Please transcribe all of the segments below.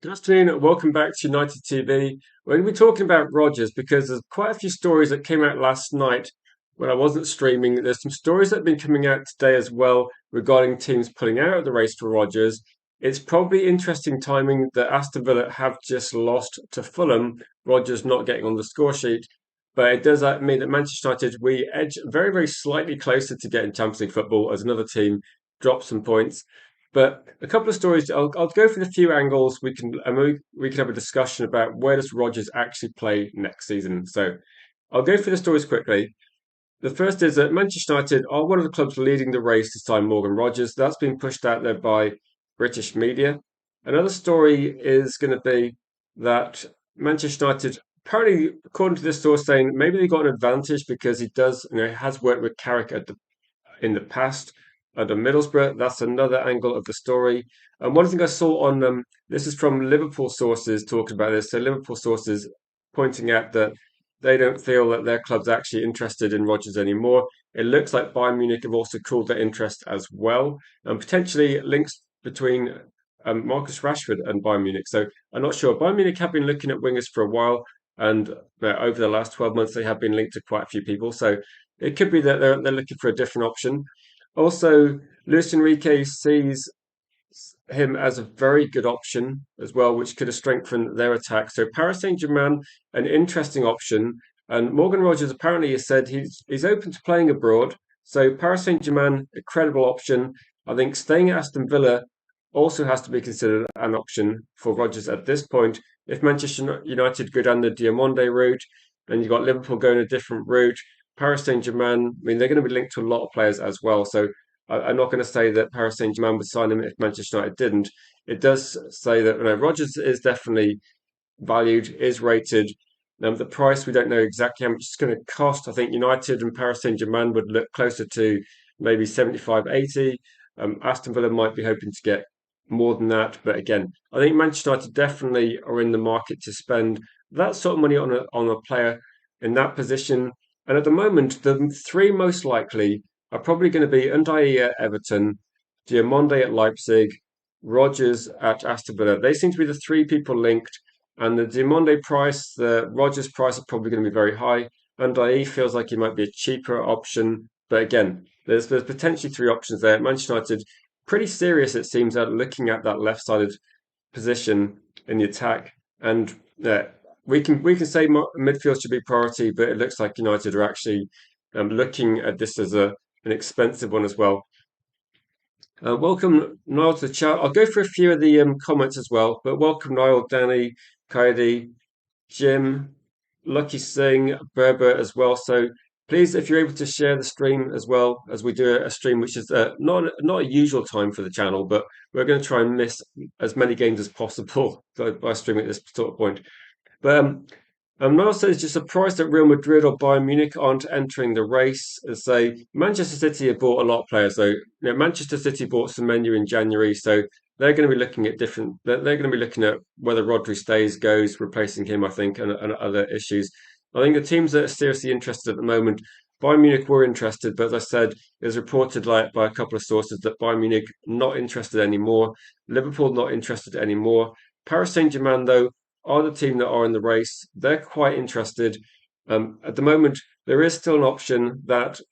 Good afternoon and welcome back to United TV. We're going to be talking about Rogers because there's quite a few stories that came out last night when I wasn't streaming. There's some stories that have been coming out today as well regarding teams pulling out of the race for Rogers. It's probably interesting timing that Aston Villa have just lost to Fulham, Rogers not getting on the score sheet. But it does mean that Manchester United, we edge very, very slightly closer to getting Champions League football as another team drops some points. But a couple of stories. I'll go through the few angles we can have a discussion about where does Rodgers actually play next season. So I'll go through the stories quickly. The first is that Manchester United are one of the clubs leading the race to sign Morgan Rogers. That's been pushed out there by British media. Another story is going to be that Manchester United, apparently, according to this source, saying maybe they got an advantage because he has worked with Carrick in the past under Middlesbrough. That's another angle of the story. And one thing I saw on this is from Liverpool sources talking about this. So Liverpool sources pointing out that they don't feel that their club's actually interested in Rodgers anymore. It looks like Bayern Munich have also cooled their interest as well, and potentially links between Marcus Rashford and Bayern Munich. So I'm not sure. Bayern Munich have been looking at wingers for a while, and over the last 12 months, they have been linked to quite a few people. So it could be that they're looking for a different option. Also, Luis Enrique sees him as a very good option as well, which could have strengthened their attack. So Paris Saint-Germain, an interesting option. And Morgan Rogers apparently has said he's open to playing abroad. So Paris Saint-Germain, a credible option. I think staying at Aston Villa also has to be considered an option for Rogers at this point. If Manchester United go down the Diamonde route, and you've got Liverpool going a different route, Paris Saint-Germain, I mean, they're going to be linked to a lot of players as well. So I'm not going to say that Paris Saint-Germain would sign him if Manchester United didn't. It does say that Rodgers is definitely valued, is rated. The price, we don't know exactly how much it's going to cost. I think United and Paris Saint-Germain would look closer to maybe 75, 80. Aston Villa might be hoping to get more than that. But again, I think Manchester United definitely are in the market to spend that sort of money on a player in that position. And at the moment, the three most likely are probably going to be Unai at Everton, Diamonde at Leipzig, Rogers at Aston Villa. They seem to be the three people linked. And the Diamonde price, the Rogers price are probably going to be very high. Unai feels like he might be a cheaper option. But again, there's potentially three options there. Manchester United, pretty serious it seems at looking at that left-sided position in the attack. And we can say midfield should be priority, but it looks like United are actually looking at this as an expensive one as well. Welcome, Niall, to the chat. I'll go through a few of the comments as well, but welcome, Niall, Danny, Coyote, Jim, Lucky Singh, Berber as well. So please, if you're able to share the stream as well, as we do a stream, which is not a usual time for the channel, but we're going to try and miss as many games as possible by streaming at this sort of point. But Niall says, just surprised that Real Madrid or Bayern Munich aren't entering the race. As say, Manchester City have bought a lot of players. So Manchester City bought some menu in January, so they're going to be looking at different. They're going to be looking at whether Rodri stays, goes, replacing him. I think, and other issues. I think the teams that are seriously interested at the moment, Bayern Munich were interested, but as I said, it was reported by a couple of sources that Bayern Munich not interested anymore. Liverpool not interested anymore. Paris Saint-Germain, though, are the team that are in the race. They're quite interested. At the moment, there is still an option that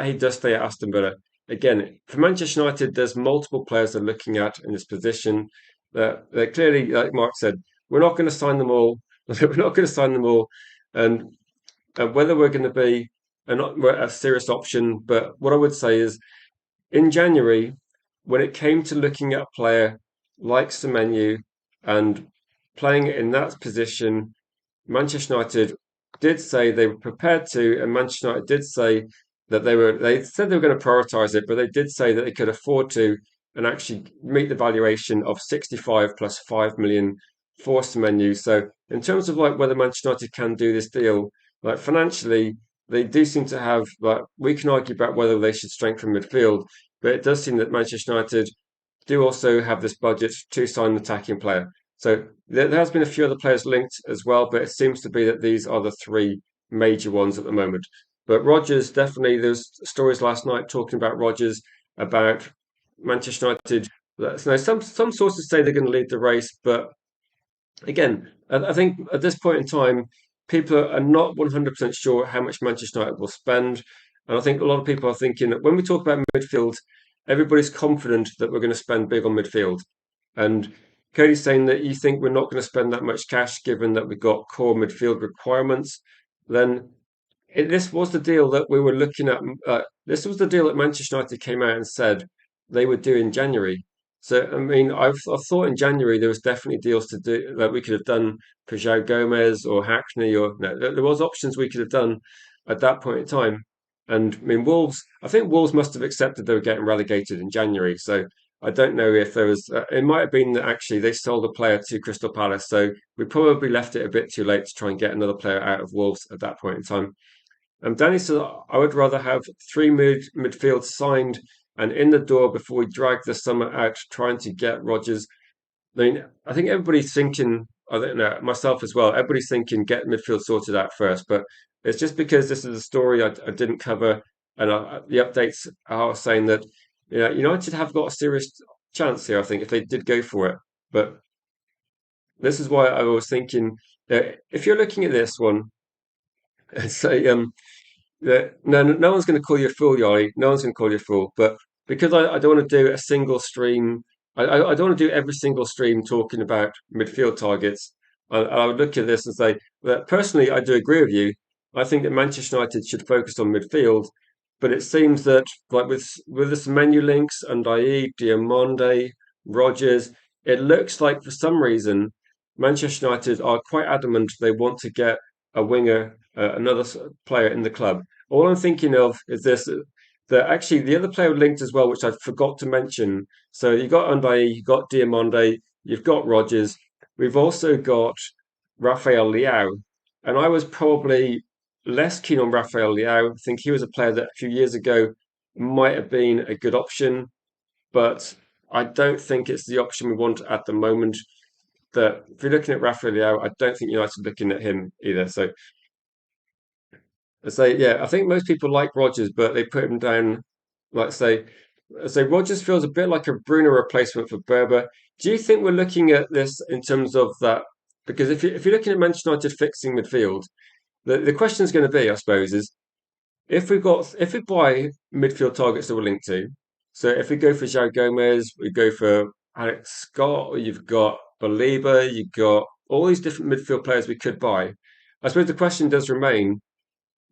he does stay at Aston Villa. Again, for Manchester United, there's multiple players they're looking at in this position. They're clearly, like Mark said, we're not going to sign them all. We're not going to sign them all, and whether we're going to be a serious option. But what I would say is, in January, when it came to looking at a player like Semenyo and playing in that position, Manchester United did say they were prepared to, and Manchester United did say that they said they were going to prioritise it, but they did say that they could afford to and actually meet the valuation of 65 plus 5 million for Semenyo. So in terms of like whether Manchester United can do this deal, like financially, they do seem to have, like, we can argue about whether they should strengthen midfield, but it does seem that Manchester United do also have this budget to sign an attacking player. So there has been a few other players linked as well, but it seems to be that these are the three major ones at the moment. But Rogers, definitely, there's stories last night talking about Rogers, about Manchester United No, some sources say they're going to lead the race, but again, I think at this point in time, people are not 100% sure how much Manchester United will spend. And I think a lot of people are thinking that when we talk about midfield, everybody's confident that we're going to spend big on midfield. And Cody's saying that you think we're not going to spend that much cash given that we've got core midfield requirements. Then this was the deal that we were looking at. This was the deal that Manchester United came out and said they would do in January. So, I mean, I thought in January there was definitely deals to do that we could have done for João Gomez or Hackney, or no, there was options we could have done at that point in time. And I mean, Wolves. I think Wolves must have accepted they were getting relegated in January. So I don't know if there was. It might have been that actually they sold a player to Crystal Palace. So we probably left it a bit too late to try and get another player out of Wolves at that point in time. Danny says, I would rather have three midfield signed and in the door before we drag the summer out trying to get Rodgers. I mean, I think everybody's thinking, I don't know, myself as well, everybody's thinking get midfield sorted out first. But it's just because this is a story I didn't cover. And the updates are saying that United have got a serious chance here, I think, if they did go for it. But this is why I was thinking, if you're looking at this one, say, yeah, no one's going to call you a fool, Yari. No one's going to call you a fool. But because I don't want to do a single stream, I don't want to do every single stream talking about midfield targets. I would look at this and say that personally, I do agree with you. I think that Manchester United should focus on midfield, but it seems that like with this menu links and IE, Diamonde, Rogers, it looks like for some reason Manchester United are quite adamant they want to get a winger, another player in the club. All I'm thinking of is this that actually the other player linked as well, which I forgot to mention. So you've got Unai, you've got Diamonde, you've got Rogers. We've also got Rafael Leao. And I was probably less keen on Rafael Leao. I think he was a player that a few years ago might have been a good option, but I don't think it's the option we want at the moment. That if you're looking at Rafael Leao, I don't think United are looking at him either. So say, yeah, I think most people like Rogers, but they put him down, like say Rogers feels a bit like a Bruno replacement for Berber. Do you think we're looking at this in terms of that? Because if you're looking at Manchester United fixing midfield, the question is going to be, I suppose, is if we buy midfield targets that we're linked to. So if we go for João Gomez, we go for Alex Scott, or you've got Baliba, you've got all these different midfield players we could buy. I suppose the question does remain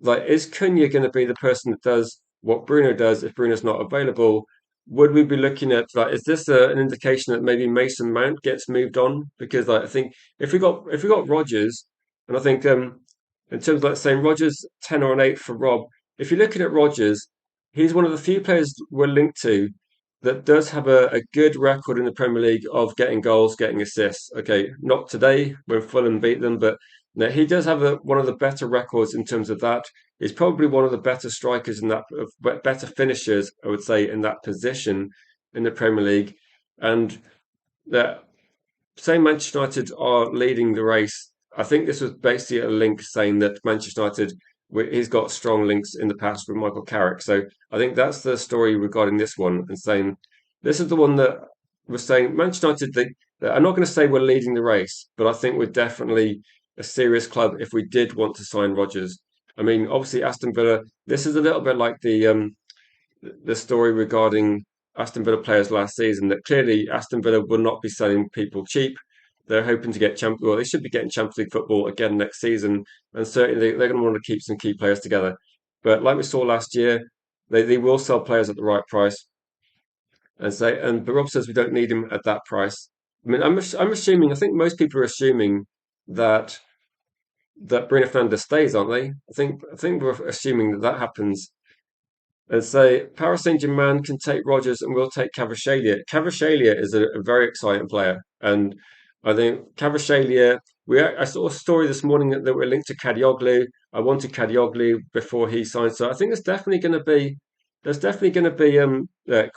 like, is Cunha going to be the person that does what Bruno does if Bruno's not available? Would we be looking at like, is this an indication that maybe Mason Mount gets moved on? Because like, I think if we got Rogers, and I think in terms of like saying Rogers 10 or an 8 for Rob, if you're looking at Rogers, he's one of the few players we're linked to that does have a good record in the Premier League of getting goals, getting assists. Okay, not today when Fulham beat them, but no, he does have one of the better records in terms of that. He's probably one of the better strikers in that, better finishers, I would say, in that position in the Premier League. And that saying Manchester United are leading the race, I think this was basically a link saying that Manchester United, he's got strong links in the past with Michael Carrick. So I think that's the story regarding this one and saying this is the one that was saying Manchester United, I'm not going to say we're leading the race, but I think we're definitely a serious club if we did want to sign Rodgers. I mean, obviously Aston Villa, this is a little bit like the story regarding Aston Villa players last season that clearly Aston Villa will not be selling people cheap. They're hoping to get well, they should be getting Champions League football again next season, and certainly they're going to want to keep some key players together. But like we saw last year, they will sell players at the right price, and say, and but Rob says we don't need him at that price. I mean, I'm assuming. I think most people are assuming that Bruno Fernandes stays, aren't they? I think we're assuming that that happens and say Paris Saint-Germain can take Rodgers and we'll take Kvaratskhelia. Kvaratskhelia is a very exciting player, and I think Kvaratskhelia. I saw a story this morning that we're linked to Kadioglu. I wanted Kadioglu before he signed, so I think there's definitely going to be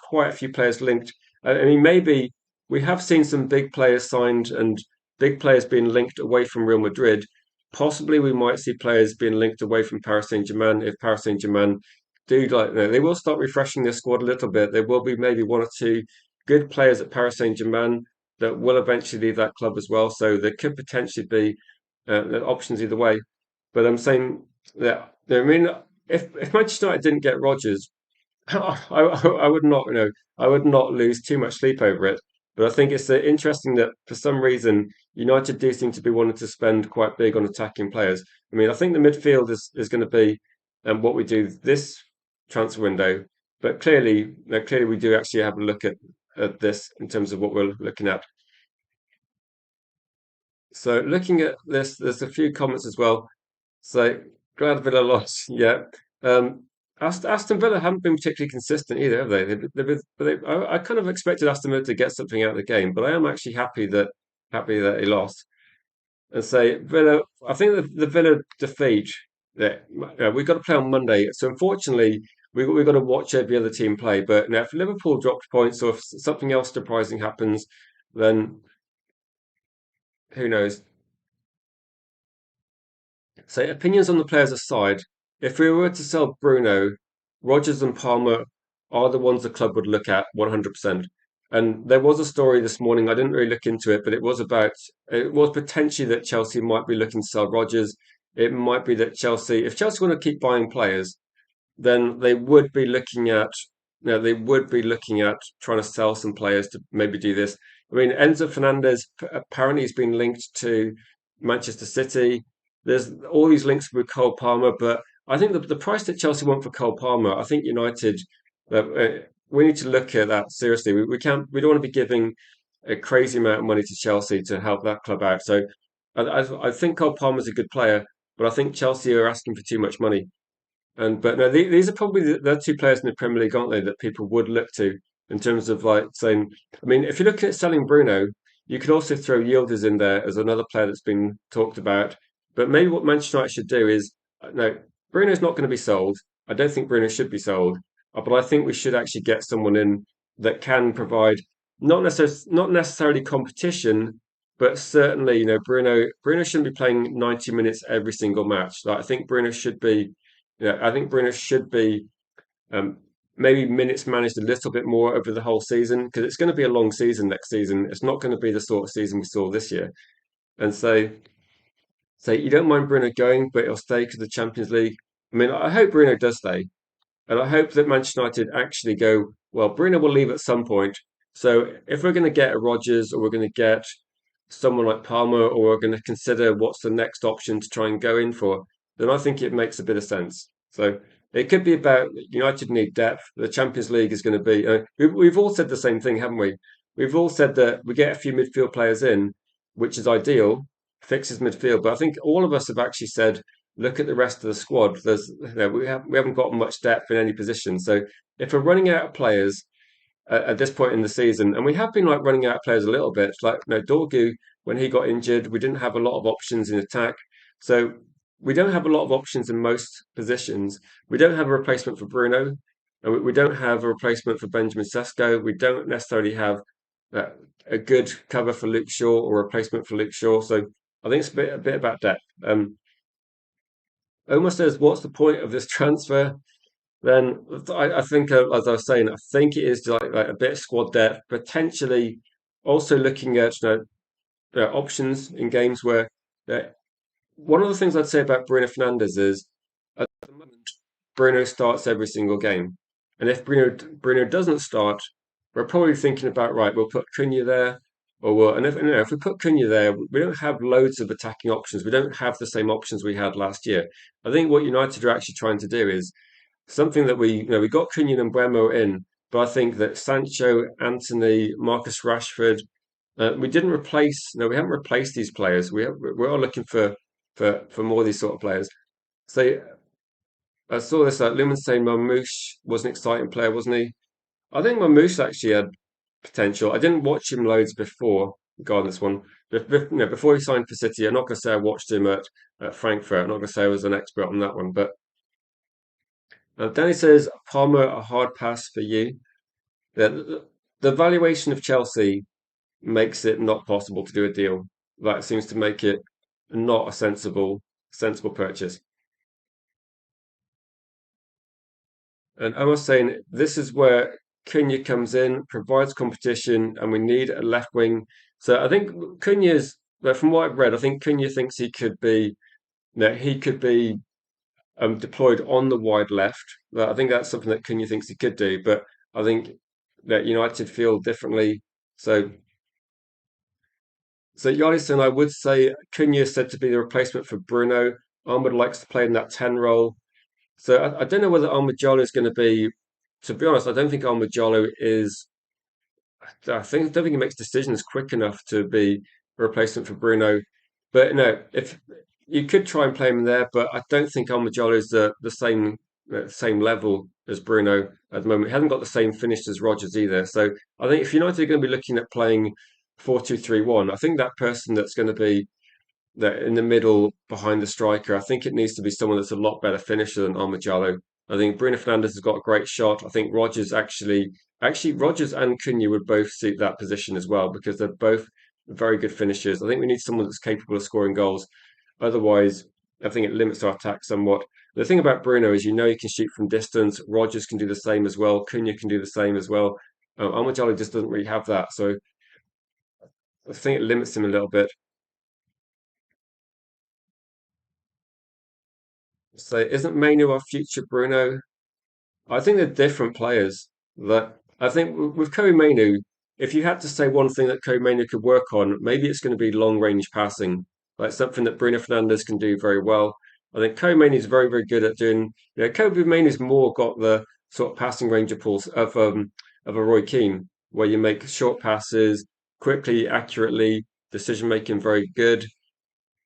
quite a few players linked. I mean, maybe we have seen some big players signed and big players being linked away from Real Madrid. Possibly, we might see players being linked away from Paris Saint-Germain if Paris Saint-Germain do like they will start refreshing their squad a little bit. There will be maybe one or two good players at Paris Saint-Germain that will eventually leave that club as well. So there could potentially be options either way. But I'm saying that I mean, if Manchester United didn't get Rodgers, I would not, I would not lose too much sleep over it. But I think it's interesting that for some reason United do seem to be wanting to spend quite big on attacking players. I mean, I think the midfield is going to be what we do this transfer window. But clearly, clearly we do actually have a look at this in terms of what we're looking at. So looking at this, there's a few comments as well. So glad Villa lost. Yeah. Um, Aston Villa haven't been particularly consistent either, have they? I kind of expected Aston Villa to get something out of the game, but I am actually happy that he lost. And say Villa, I think the Villa defeat that we've got to play on Monday. So unfortunately, we've got to watch every other team play. But if Liverpool drops points or if something else surprising happens, then who knows? So, opinions on the players aside, if we were to sell Bruno, Rodgers and Palmer are the ones the club would look at 100%. And there was a story this morning, I didn't really look into it, but it was potentially that Chelsea might be looking to sell Rodgers. It might be that if Chelsea want to keep buying players, then they would be looking at trying to sell some players to maybe do this. I mean, Enzo Fernandez apparently has been linked to Manchester City. There's all these links with Cole Palmer, but I think the price that Chelsea want for Cole Palmer, I think United, we need to look at that seriously. We don't want to be giving a crazy amount of money to Chelsea to help that club out. So I think Cole Palmer's a good player, but I think Chelsea are asking for too much money. And but no, these are probably the two players in the Premier League, aren't they, that people would look to in terms of like saying. I mean, if you're looking at selling Bruno, you could also throw Yildiz in there as another player that's been talked about. But maybe what Manchester United should do is no, Bruno's not going to be sold. I don't think Bruno should be sold, but I think we should actually get someone in that can provide not necessarily competition, but certainly Bruno shouldn't be playing 90 minutes every single match. Like I think Bruno should be I think Bruno should be um, maybe minutes managed a little bit more over the whole season because it's going to be a long season next season. It's not going to be the sort of season we saw this year. And so you don't mind Bruno going, but he'll stay because of the Champions League. I mean, I hope Bruno does stay, and I hope that Manchester United actually go, well, Bruno will leave at some point. So if we're going to get a Rodgers or we're going to get someone like Palmer or we're going to consider what's the next option to try and go in for, then I think it makes a bit of sense. So it could be about United need depth. The Champions League is going to be. We've all said the same thing, haven't we? We've all said that we get a few midfield players in, which is ideal, fixes midfield. But I think all of us have actually said, look at the rest of the squad. We haven't got much depth in any position. So if we're running out of players at this point in the season, and we have been like running out of players a little bit. Like Dorgu, when he got injured, we didn't have a lot of options in attack. So we don't have a lot of options in most positions. We don't have a replacement for Bruno, and we don't have a replacement for Benjamin Sesko. We don't necessarily have uh, a good cover for Luke Shaw or a replacement for Luke Shaw. So I think it's a bit about depth. Omar says, "What's the point of this transfer?" Then I think, as I was saying, I think it is like a bit of squad depth, potentially also looking at options in games where uh, one of the things I'd say about Bruno Fernandes is at the moment Bruno starts every single game, and if Bruno doesn't start, we're probably thinking about right, we'll put Cunha there, and if we put Cunha there, we don't have loads of attacking options. We don't have the same options we had last year. I think what United are actually trying to do is something that we got Cunha and Bremo in, but I think that Sancho, Anthony, Marcus Rashford, we didn't replace. No, we haven't replaced these players. We are looking for more of these sort of players. So I saw this. Lumen saying Mamouche was an exciting player, wasn't he? I think Mamouche actually had potential. I didn't watch him loads before regarding this one. Before he signed for City, I'm not going to say I watched him at Frankfurt. I'm not going to say I was an expert on that one, but Danny says, Palmer, a hard pass for you. The valuation of Chelsea makes it not possible to do a deal. That seems to make it not a sensible purchase. And I was saying this is where Cunha comes in, provides competition, and we need a left wing. So I think Cunha's, from what I've read, I think Cunha thinks he could be deployed on the wide left. I think that's something that Cunha thinks he could do, but I think that United feel differently. So, so Yardison, I would say Cunha is said to be the replacement for Bruno. Ahmed likes to play in that 10 role. So I don't know whether Ahmed Jallow is going to be. To be honest, I don't think Ahmed Jallow is. Don't think he makes decisions quick enough to be a replacement for Bruno. But no, if you could try and play him there, but I don't think Almajolo is the same level as Bruno at the moment. He hasn't got the same finish as Rogers either. So I think if United are going to be looking at playing 4-2-3-1, I think that person that's going to be that in the middle behind the striker, I think it needs to be someone that's a lot better finisher than Armajallo. I think Bruno Fernandes has got a great shot. I think Rogers actually Rogers and Cunha would both suit that position as well because they're both very good finishers. I think we need someone that's capable of scoring goals. Otherwise, I think it limits our attack somewhat. The thing about Bruno is he can shoot from distance. Rogers can do the same as well. Cunha can do the same as well. Armajallo just doesn't really have that. So I think it limits him a little bit. So isn't Mainu our future Bruno? I think they're different players. That I think with Kobe Mainu, if you had to say one thing that Kobe Mainu could work on, maybe it's going to be long range passing, like something that Bruno Fernandes can do very well. I think Kobe Mainu is very, very good at doing. Kobe Mainu's more got the sort of passing range of a Roy Keane, where you make short passes quickly, accurately, decision making very good.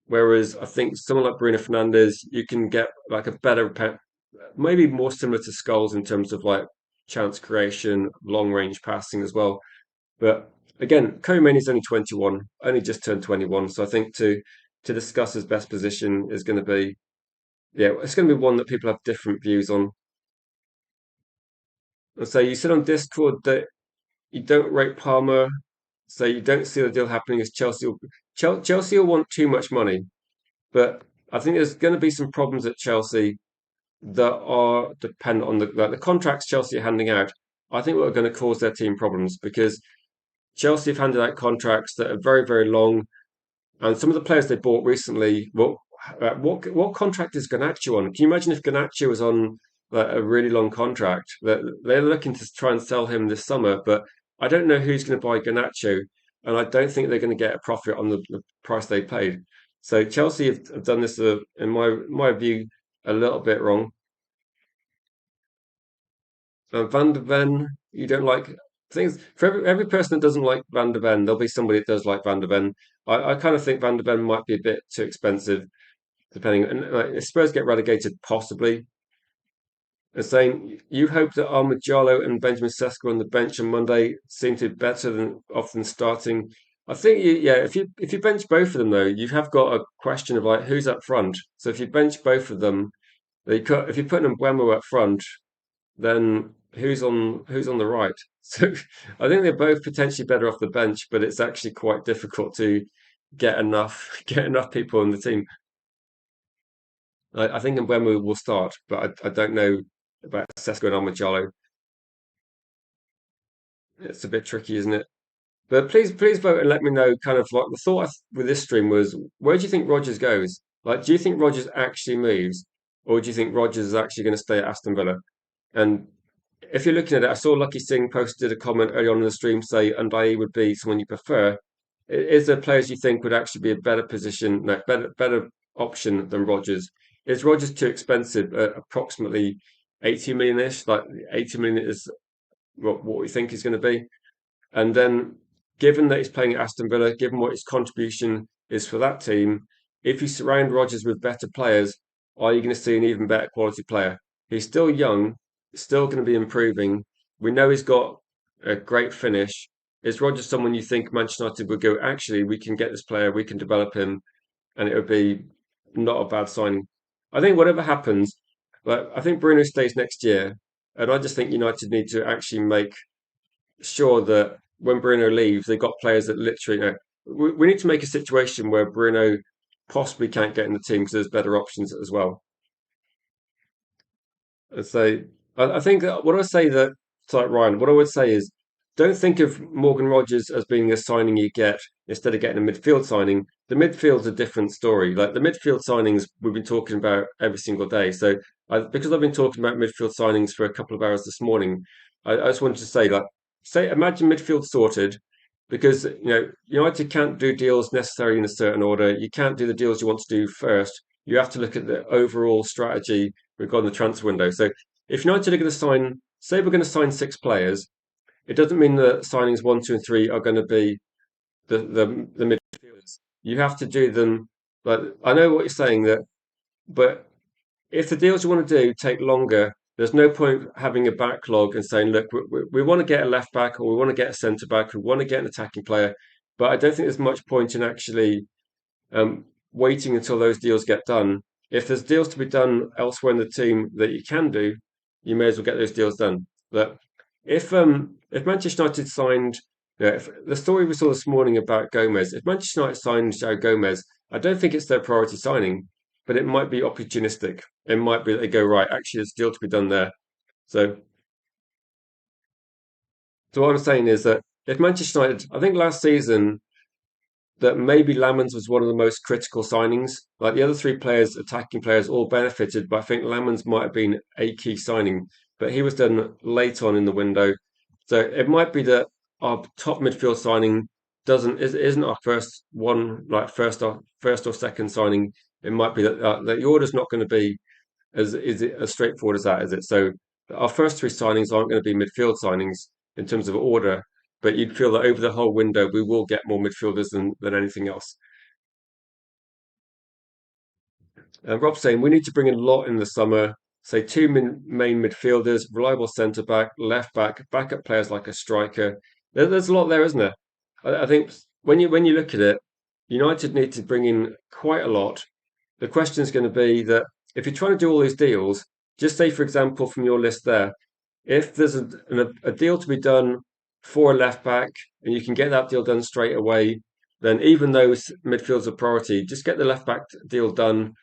Whereas I think someone like Bruno Fernandes, you can get like a maybe more similar to Skulls in terms of like chance creation, long range passing as well. But again, Koeman is only 21, only just turned 21. So I think to discuss his best position is going to be, yeah, it's going to be one that people have different views on. And so you said on Discord that you don't rate Palmer, so you don't see the deal happening as Chelsea will want too much money. But I think there's going to be some problems at Chelsea that are dependent on the contracts Chelsea are handing out. I think are going to cause their team problems because Chelsea have handed out contracts that are very, very long, and some of the players they bought recently. Well, what contract is Garnacho on? Can you imagine if Garnacho was on a really long contract? That they're looking to try and sell him this summer, but I don't know who's going to buy Garnacho, and I don't think they're going to get a profit on the price they paid. So Chelsea have done this, in my view, a little bit wrong. Van de Ven, you don't like things for every person that doesn't like Van de Ven, there'll be somebody that does like Van de Ven. I kind of think Van de Ven might be a bit too expensive, depending. And if Spurs get relegated, possibly. And saying you hope that Ahmed Jallow and Benjamin Sesko on the bench on Monday seem to be better than often starting. I think yeah, if you bench both of them though, you have got a question of like who's up front. So if you bench both of them, if you put Mbeumo up front, then who's on the right? So I think they're both potentially better off the bench, but it's actually quite difficult to get enough get enough people in the team. I think Mbeumo will start, but I don't know about Sesko and Armajallo. It's a bit tricky, isn't it? But please vote and let me know. Kind of like the thought with this stream was, where do you think Rogers goes? Like, do you think Rogers actually moves, or do you think Rogers is actually going to stay at Aston Villa? And if you're looking at it, I saw Lucky Singh posted a comment early on in the stream say Unai would be someone you prefer. Is there players you think would actually be a better position, no, better option than Rogers? Is Rogers too expensive at approximately 80 million ish? Like 80 million is what we think he's going to be. And then, given that he's playing at Aston Villa, given what his contribution is for that team, if you surround Rodgers with better players, are you going to see an even better quality player? He's still young, still going to be improving. We know he's got a great finish. Is Rodgers someone you think Manchester United would go, actually, we can get this player, we can develop him, and it would be not a bad signing? I think whatever happens, but I think Bruno stays next year, and I just think United need to actually make sure that when Bruno leaves, they've got players that literally, we need to make a situation where Bruno possibly can't get in the team because there's better options as well. And so I think what I say that So, like Ryan, what I would say is don't think of Morgan Rogers as being a signing you get instead of getting a midfield signing. The midfield's a different story. Like the midfield signings we've been talking about every single day. So, because I've been talking about midfield signings for a couple of hours this morning, I just wanted to say, like, imagine midfield sorted, because United can't do deals necessarily in a certain order. You can't do the deals you want to do first. You have to look at the overall strategy regarding the transfer window. So, if United are going to sign, say we're going to sign six players, it doesn't mean that signings one, two, and three are going to be the midfielders. You have to do them. But I know what you're saying that, but if the deals you want to do take longer, there's no point having a backlog and saying, look, we want to get a left back or we want to get a centre back, we want to get an attacking player. But I don't think there's much point in actually waiting until those deals get done. If there's deals to be done elsewhere in the team that you can do, you may as well get those deals done. But if Manchester United signed, if the story we saw this morning about Gomez, if Manchester United signed Joe Gomez, I don't think it's their priority signing, but it might be opportunistic. It might be that they go, right, actually there's a deal to be done there. So so what I'm saying is that if Manchester United, I think last season that maybe Lamens was one of the most critical signings. Like the other three players, attacking players, all benefited, but I think Lamens might have been a key signing. But he was done late on in the window, so it might be that our top midfield signing isn't our first one, like first or second signing. It might be that the order's not going to be as straightforward as that, is it? So our first three signings aren't going to be midfield signings in terms of order, but you'd feel that over the whole window we will get more midfielders than anything else. Rob's saying we need to bring in a lot in the summer. Say two main midfielders, reliable centre back, left back, backup players like a striker. There's a lot there, isn't there? I think when you look at it, United need to bring in quite a lot. The question is going to be that if you're trying to do all these deals, just say for example from your list there, if there's a deal to be done for a left back and you can get that deal done straight away, then even though midfield's a priority, just get the left back deal done,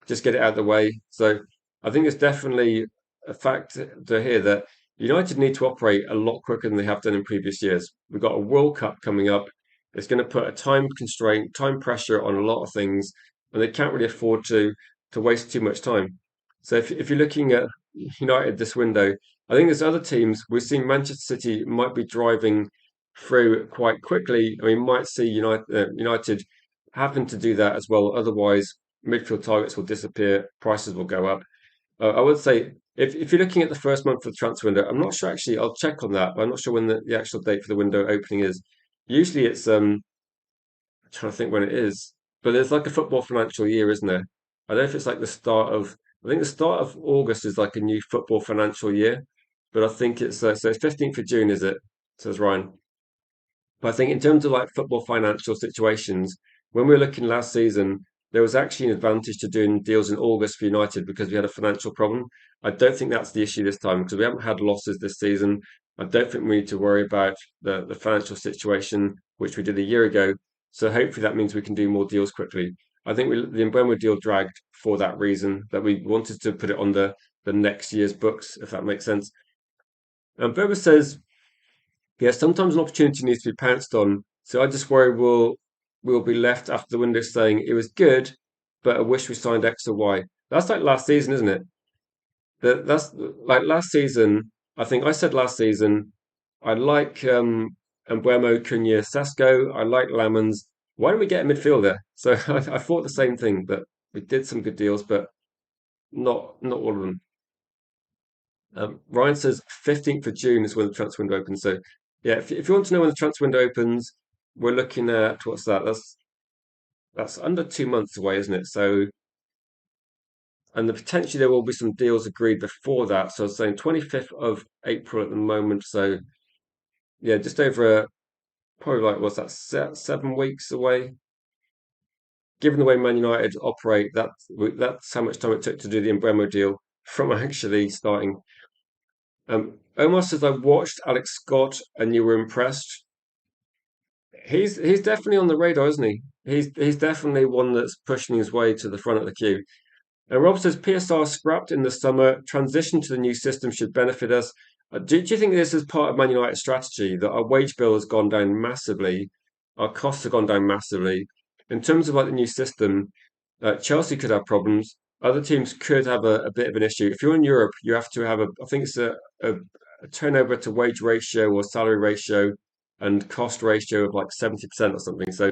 just get it out of the way. So I think it's definitely a fact to hear that United need to operate a lot quicker than they have done in previous years. We've got a World Cup coming up. It's going to put a time constraint, time pressure on a lot of things, and they can't really afford to waste too much time. So if you're looking at United this window, I think there's other teams. We've seen Manchester City might be driving through quite quickly. I mean, might see United having to do that as well. Otherwise, midfield targets will disappear, prices will go up. I would say if you're looking at the first month of the transfer window, I'm not sure actually. I'll check on that, but I'm not sure when the actual date for the window opening is. Usually it's I'm trying to think when it is, but there's like a football financial year, isn't there? I don't know if it's like the start of. I think the start of August is like a new football financial year, but I think so. It's 15th of June, is it? Says Ryan. But I think in terms of like football financial situations, when we were looking last season, there was actually an advantage to doing deals in August for United because we had a financial problem. I don't think that's the issue this time because we haven't had losses this season. I don't think we need to worry about the financial situation, which we did a year ago. So hopefully that means we can do more deals quickly. I think the Mbeumo deal dragged for that reason that we wanted to put it on the next year's books, if that makes sense. And Boba says yeah, sometimes an opportunity needs to be pounced on. So I just worry we'll be left after the window saying it was good, but I wish we signed X or Y. That's like last season, isn't it? That's like last season. I think I said last season I like Embuemo, Cunha, Sesko. I like Lamens. Why don't we get a midfielder? So I thought the same thing, but we did some good deals, but not all of them. Ryan says 15th of June is when the transfer window opens. So, yeah, if you want to know when the transfer window opens, we're looking at what's that? That's under 2 months away, isn't it? So, and potentially there will be some deals agreed before that. So, I was saying 25th of April at the moment. So, yeah, just over probably like what's that 7 weeks away. Given the way Man United operate, that's how much time it took to do the Embremo deal from actually starting. Omar says I watched Alex Scott and you were impressed. He's definitely on the radar, isn't he? He's definitely one that's pushing his way to the front of the queue. And Rob says PSR scrapped in the summer. Transition to the new system should benefit us. Do you think this is part of Man United's strategy that our wage bill has gone down massively, our costs have gone down massively? In terms of like the new system, Chelsea could have problems. Other teams could have a bit of an issue. If you're in Europe, you have to have I think it's a turnover to wage ratio or salary ratio and cost ratio of like 70% or something. So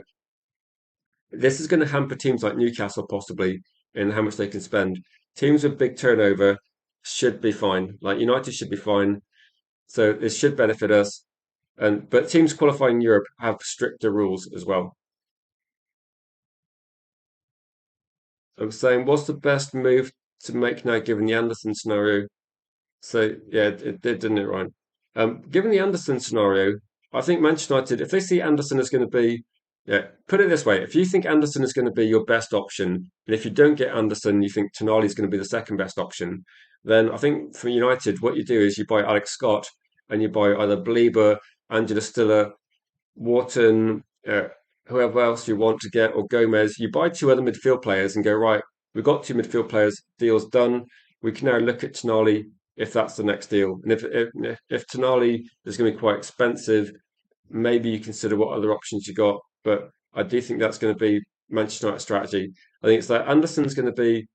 this is going to hamper teams like Newcastle possibly in how much they can spend. Teams with big turnover should be fine. Like United should be fine. So this should benefit us. And but teams qualifying in Europe have stricter rules as well. I'm saying, what's the best move to make now given the Anderson scenario? So yeah, it did, didn't it, Ryan? Given the Anderson scenario, I think Manchester United, if they see Anderson as going to be, yeah, put it this way: if you think Anderson is going to be your best option, and if you don't get Anderson, you think Tonali is going to be the second best option, then I think for United, what you do is you buy Alex Scott and you buy either Belieber, Angela Stiller, Wharton, whoever else you want to get, or Gomez. You buy two other midfield players and go, right, we've got two midfield players, deal's done. We can now look at Tonali if that's the next deal. And if Tonali is going to be quite expensive, maybe you consider what other options you got. But I do think that's going to be Manchester United strategy. I think it's like Anderson's going to be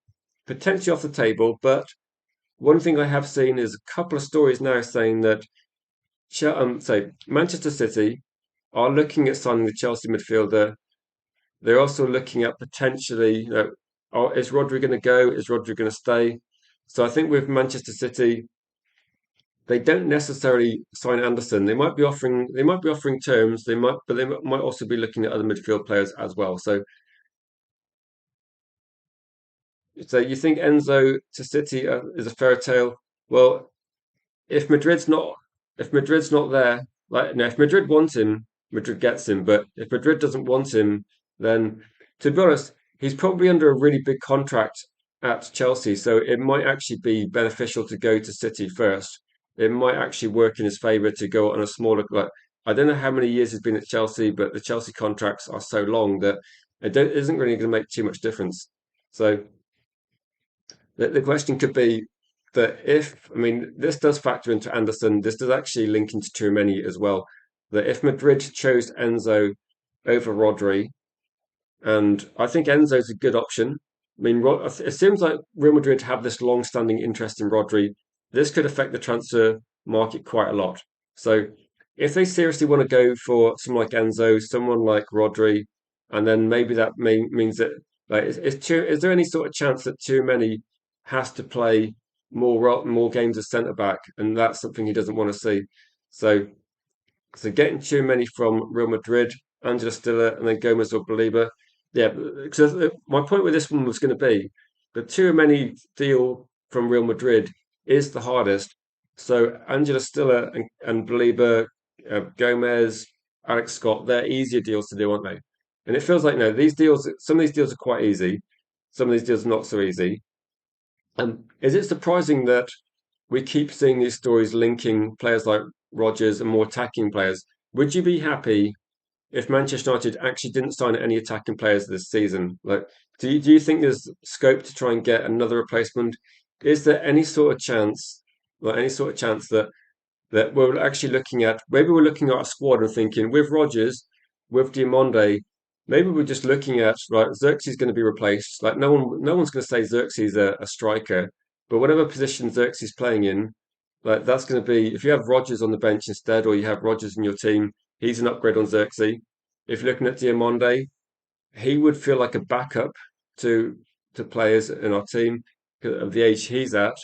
potentially off the table, but one thing I have seen is a couple of stories now saying that say Manchester City are looking at signing the Chelsea midfielder. They're also looking at potentially, is Rodri going to go? Is Rodri going to stay? So I think with Manchester City, they don't necessarily sign Anderson. They might be offering terms. But they might also be looking at other midfield players as well. So you think Enzo to City is a fair tale? Well, if Madrid's not if Madrid's not there, like no, if Madrid want him, Madrid gets him. But if Madrid doesn't want him, then to be honest, he's probably under a really big contract at Chelsea, so it might actually be beneficial to go to City first. It might actually work in his favour to go on a smaller. Like I don't know how many years he's been at Chelsea, but the Chelsea contracts are so long that it isn't really going to make too much difference. So the question could be that if, I mean, this does factor into Anderson, this does actually link into Tchouaméni as well. That if Madrid chose Enzo over Rodri, and I think Enzo's a good option. I mean, it seems like Real Madrid have this long-standing interest in Rodri. This could affect the transfer market quite a lot. So if they seriously want to go for someone like Enzo, someone like Rodri, and then maybe means that like is there any sort of chance that too many has to play more games as centre back, and that's something he doesn't want to see. So getting too many from Real Madrid, Angela Stiller, and then Gomez or Belieber. Yeah, because my point with this one was going to be the too many deal from Real Madrid is the hardest. So Angela Stiller and Belieber, Gomez, Alex Scott, they're easier deals to do, aren't they? And it feels like no, these deals, some of these deals are quite easy, some of these deals are not so easy. Is it surprising that we keep seeing these stories linking players like Rogers and more attacking players? Would you be happy if Manchester United actually didn't sign any attacking players this season? Like, do you think there's scope to try and get another replacement? Is there any sort of chance, like any sort of chance that we're actually looking at maybe we're looking at a squad and thinking with Rogers, with Diamonde, maybe we're just looking at right, Xerxes going to be replaced. Like no one's going to say Xerxes a striker, but whatever position Xerxes playing in, like that's going to be if you have Rogers on the bench instead, or you have Rogers in your team, he's an upgrade on Xerxes. If you're looking at Diamonde, he would feel like a backup to players in our team of the age he's at.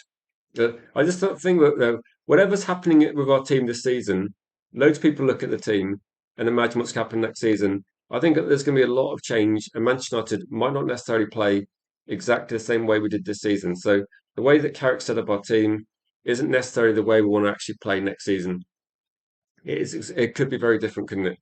I just don't think that whatever's happening with our team this season, loads of people look at the team and imagine what's happening next season. I think that there's going to be a lot of change, and Manchester United might not necessarily play exactly the same way we did this season. So the way that Carrick set up our team isn't necessarily the way we want to actually play next season. It could be very different, couldn't it?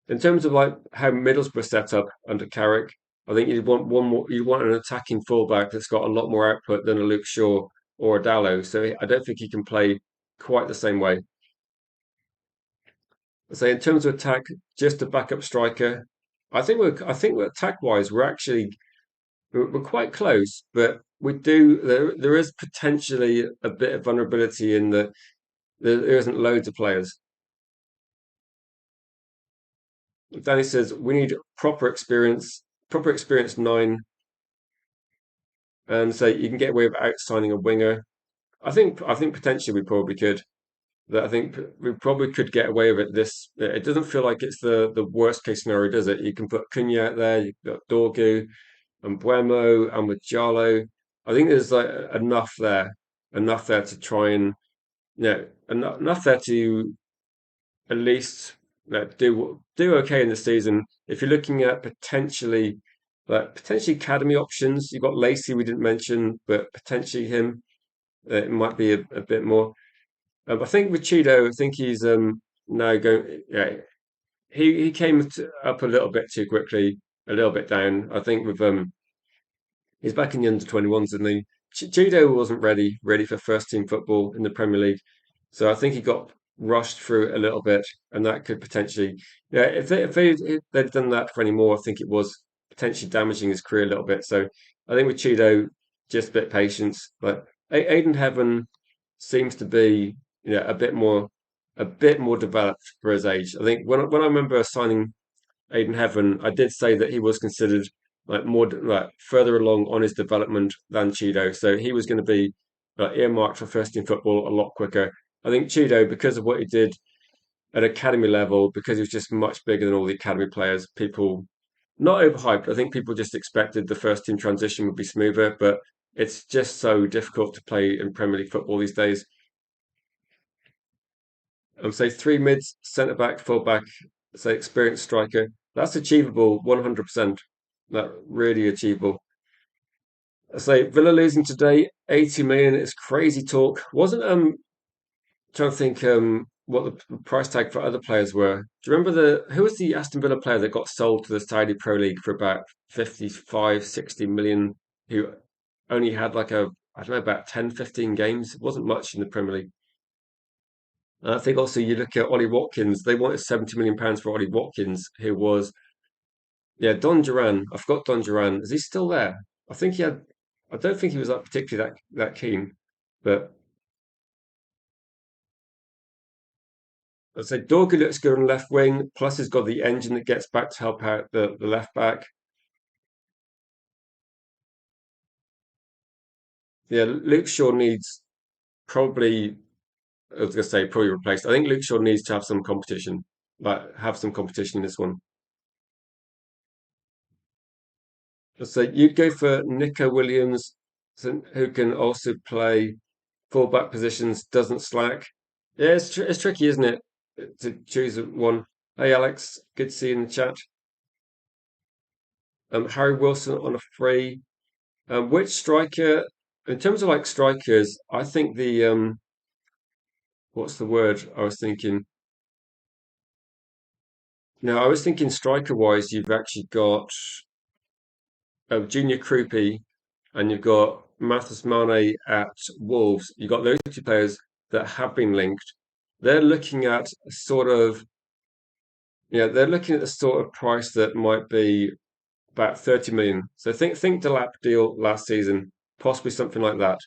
In terms of like how Middlesbrough set up under Carrick, I think you'd want one more. You want an attacking fullback that's got a lot more output than a Luke Shaw or a Dallo. So I don't think he can play quite the same way. So in terms of attack, just a backup striker. I think we're attack wise. we're quite close, but we do there is potentially a bit of vulnerability in that there isn't loads of players. Danny says we need proper experience nine, and so you can get away without signing a winger. I think potentially we probably could. That I think we probably could get away with it. This it doesn't feel like it's the worst case scenario, does it? You can put Cunha out there, you've got Dorgu and Buemo and with Jalo. I think there's like enough there to try and enough there to at least do okay in the season. If you're looking at potentially academy options, you've got Lacey we didn't mention, but potentially him it might be a bit more. I think with Cheeto, I think he's now going. Yeah, he came up a little bit too quickly, a little bit down. I think with he's back in the under 21s, and he Cheeto wasn't ready for first team football in the Premier League. So I think he got rushed through a little bit, and that could potentially, yeah, if they'd done that for any more, I think it was potentially damaging his career a little bit. So I think with Cheeto, just a bit patience. But Aiden Heaven seems to be, a bit more developed for his age. I think when I remember signing Aiden Heaven, I did say that he was considered like more like further along on his development than Cheeto, so he was going to be earmarked for first team football a lot quicker. I think Cheeto, because of what he did at academy level, because he was just much bigger than all the academy players, people not overhyped. I think people just expected the first team transition would be smoother, but it's just so difficult to play in Premier League football these days. I would say three mids, centre back, full back, say experienced striker. That's achievable 100%. That really achievable. I say Villa losing today, 80 million is crazy talk. Wasn't trying to think what the price tag for other players were. Do you remember the who was the Aston Villa player that got sold to the Saudi Pro League for about 55, 60 million, who only had like I don't know, about 10, 15 games. It wasn't much in the Premier League. And I think also you look at Ollie Watkins, they wanted 70 million pounds for Ollie Watkins, who was, yeah, Don Duran. I forgot Don Duran. Is he still there? I think he had, I don't think he was that particularly that keen, but I'd say Dorgu looks good on left wing, plus he's got the engine that gets back to help out the left back. Yeah, Luke Shaw needs probably, I was going to say probably replaced. I think Luke Shaw needs to have some competition, like have some competition in this one. So you'd go for Nico Williams, who can also play fullback positions, doesn't slack. Yeah, it's tricky, isn't it, to choose one. Hey, Alex, good to see you in the chat. Harry Wilson on a free. Which striker, in terms of like strikers, I think what's the word I was thinking? No, I was thinking striker wise, you've actually got Junior Krupi and you've got Mathis Mane at Wolves. You've got those two players that have been linked. They're looking at sort of, they're looking at the sort of price that might be about 30 million. So think Delap deal last season, possibly something like that.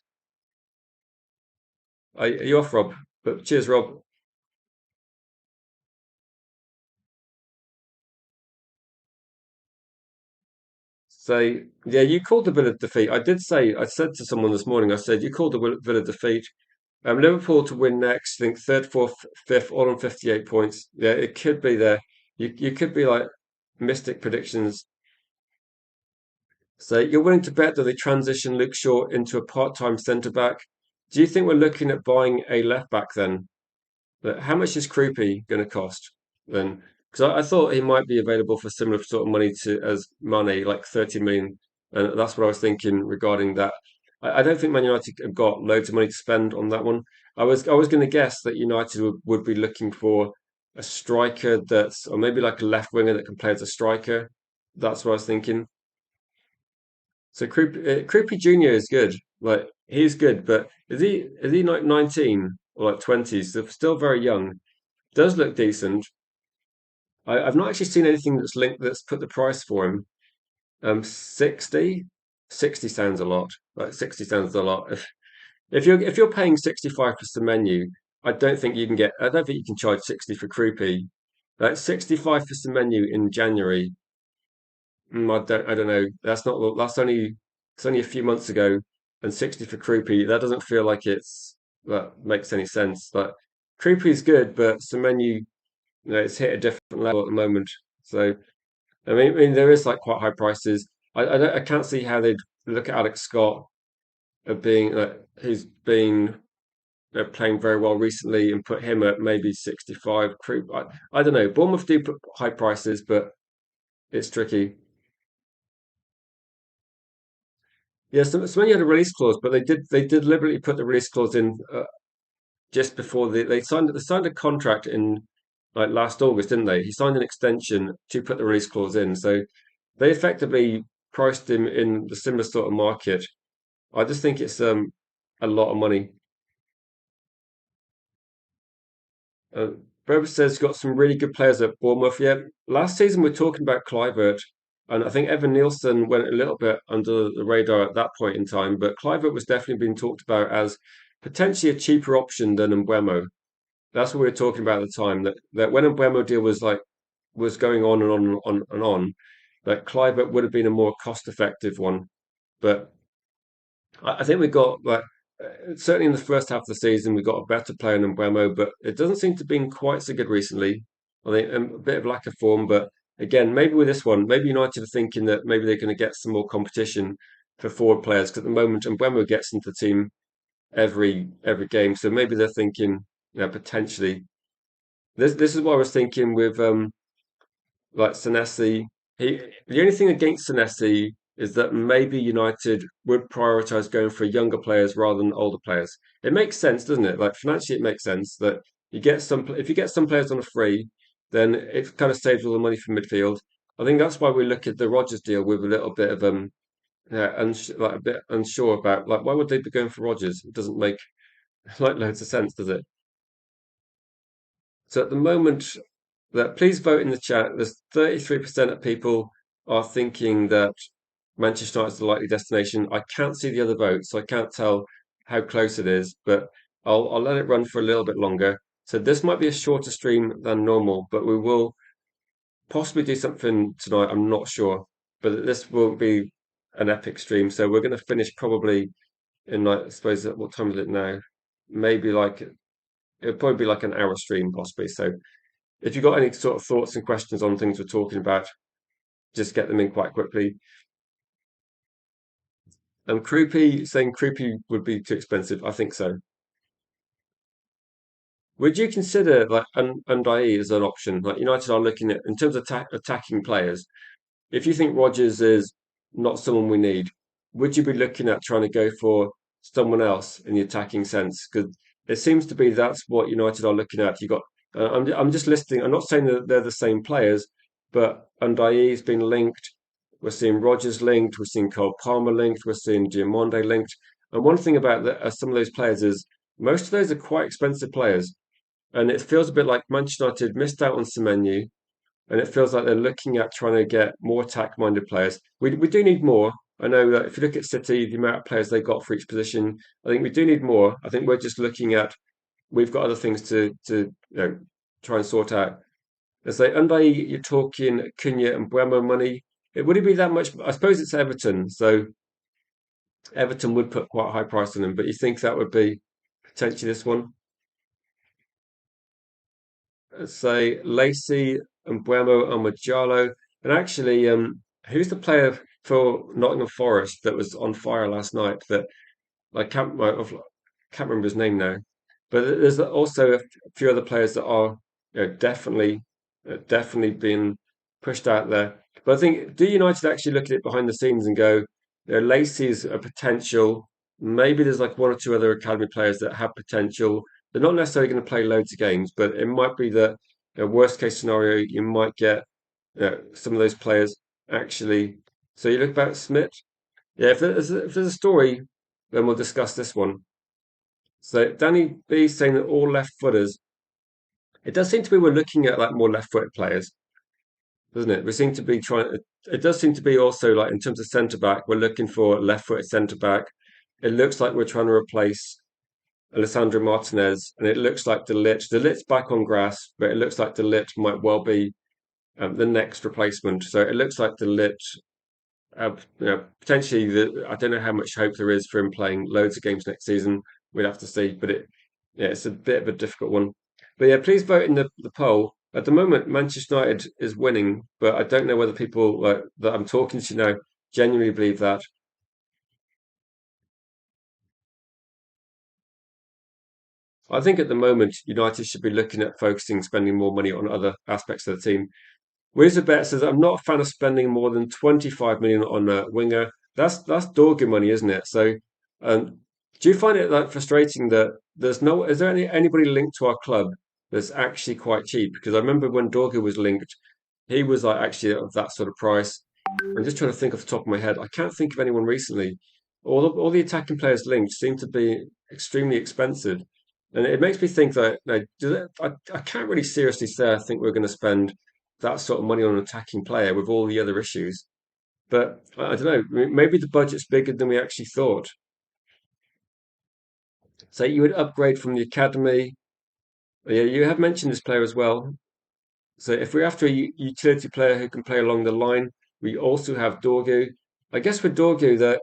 Are you off, Rob? But cheers, Rob. So yeah, you called the Villa defeat. I said to someone this morning, I said you called the Villa defeat. Liverpool to win next. I think third, fourth, fifth, all on 58 points. Yeah, it could be there. You could be like mystic predictions. So you're willing to bet that they transition Luke Shaw into a part-time centre back. Do you think we're looking at buying a left back then? But how much is Krupi going to cost then? Because I thought he might be available for similar sort of money to as Mane, like 30 million, and that's what I was thinking regarding that. I don't think Man United have got loads of money to spend on that one. I was going to guess that United would be looking for a striker that's, or maybe like a left winger that can play as a striker. That's what I was thinking. So Krupi Junior is good. Like he's good, but is he like 19 or like 20s? So still very young. Does look decent. I've not actually seen anything that's linked that's put the price for him. 60. 60 sounds a lot. Like 60 sounds a lot. If you're paying 65 for Semenyo, I don't think you can charge 60 for Krupi. Like 65 for Semenyo in January. I don't know. It's only a few months ago, and 60 for Krupi. That doesn't feel like that makes any sense. Like Krupi's good, but Semenyo, it's hit a different level at the moment. So I mean, there is like quite high prices. I can't see how they'd look at Alex Scott of being who's been playing very well recently and put him at maybe 65. I don't know. Bournemouth do put high prices, but it's tricky. Yeah, so when you had a release clause, but they did deliberately put the release clause in just before they signed a contract in like last August, didn't they? He signed an extension to put the release clause in, so they effectively priced him in the similar sort of market. I just think it's a lot of money. Uh, Brewer says got some really good players at Bournemouth. Yeah, last season we're talking about Clivert, and I think Evan Nielsen went a little bit under the radar at that point in time, but Clivert was definitely being talked about as potentially a cheaper option than Mbeumo. That's what we were talking about at the time. That when Mbeumo deal was going on and on, that Clivert would have been a more cost-effective one. But I think we got like certainly in the first half of the season we got a better player than Buemo, but it doesn't seem to have been quite so good recently. I think a bit of lack of form, but again, maybe with this one, maybe United are thinking that maybe they're going to get some more competition for forward players because at the moment Mbeumo gets into the team every game, so maybe they're thinking, potentially. This is what I was thinking with like Senesi. The only thing against Senesi is that maybe United would prioritise going for younger players rather than older players. It makes sense, doesn't it? Like financially, it makes sense that if you get some players on a free, then it kind of saves all the money from midfield. I think that's why we look at the Rogers deal with a little bit of like a bit unsure about like why would they be going for Rogers? It doesn't make like loads of sense, does it? So at the moment, that please vote in the chat. There's 33% of people are thinking that Manchester United is the likely destination. I can't see the other votes, so I can't tell how close it is, but I'll let it run for a little bit longer. So this might be a shorter stream than normal, but we will possibly do something tonight. I'm not sure, but this will be an epic stream. So we're going to finish probably in like I suppose what time is it now? Maybe like it'll probably be like an hour stream possibly. So if you've got any sort of thoughts and questions on things we're talking about, just get them in quite quickly. Krupi saying Krupi would be too expensive. I think so. Would you consider like Unai as an option? Like United are looking at in terms of attacking players. If you think Rodgers is not someone we need, would you be looking at trying to go for someone else in the attacking sense? Because it seems to be that's what United are looking at. You got. I'm just listing. I'm not saying that they're the same players, but Unai's been linked. We're seeing Rodgers linked. We're seeing Cole Palmer linked. We're seeing Giamonde linked. And one thing about some of those players is most of those are quite expensive players, and it feels a bit like Manchester United missed out on Semenyo and it feels like they're looking at trying to get more attack-minded players. We do need more. I know that if you look at City, the amount of players they got for each position, I think we do need more. I think we're just looking at we've got other things to try and sort out. As they under you're talking Cunha and Buemo money. Would it be that much? I suppose it's Everton, so Everton would put quite a high price on them. But you think that would be potentially this one? Say Lacey and Buemo and Majalo. And actually, who's the player for Nottingham Forest that was on fire last night? That I can't remember his name now. But there's also a few other players that are definitely being pushed out there. But I think do United actually look at it behind the scenes and go, Lacey's a potential. Maybe there's like one or two other academy players that have potential. They're not necessarily going to play loads of games, but it might be that worst case scenario, you might get some of those players actually. So you look back at Smith. Yeah, if there's a story, then we'll discuss this one. So Danny B saying that all left footers. It does seem to be we're looking at like more left-footed players. doesn't it? We seem to be trying. It does seem to be also like in terms of centre back, we're looking for a left-footed centre back. It looks like we're trying to replace Alessandro Martinez, and it looks like De Ligt's back on grass, but it looks like De Ligt might well be the next replacement. So it looks like De Ligt, potentially. I don't know how much hope there is for him playing loads of games next season. We'd have to see, but yeah, it's a bit of a difficult one. But yeah, please vote in the poll. At the moment, Manchester United is winning, but I don't know whether people that I'm talking to now genuinely believe that. I think at the moment, United should be looking at focusing, spending more money on other aspects of the team. Wizardbet says I'm not a fan of spending more than 25 million on a winger. That's Dorgu money, isn't it? So, um, do you find it like frustrating that there's no? Is there anybody linked to our club that's actually quite cheap? Because I remember when Dorgu was linked, he was like actually of that sort of price. I'm just trying to think off the top of my head. I can't think of anyone recently. All the attacking players linked seem to be extremely expensive, and it makes me think that no, I can't really seriously say I think we're going to spend that sort of money on an attacking player with all the other issues. But I don't know. Maybe the budget's bigger than we actually thought. So you would upgrade from the academy. Yeah, you have mentioned this player as well. So if we're after a utility player who can play along the line, we also have Dorgu. I guess with Dorgu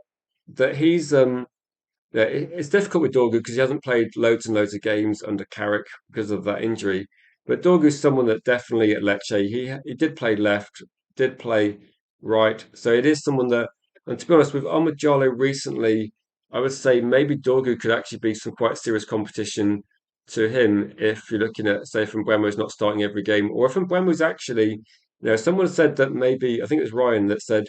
that he's yeah, it's difficult with Dorgu because he hasn't played loads and loads of games under Carrick because of that injury. But Dorgu's someone that definitely at Lecce he did play left, did play right. So it is someone that, and to be honest, with Ahmad recently, I would say maybe Dorgu could actually be some quite serious competition to him if you're looking at say if Mbeumo's not starting every game, or if Mbeumo's actually, someone said that maybe I think it was Ryan that said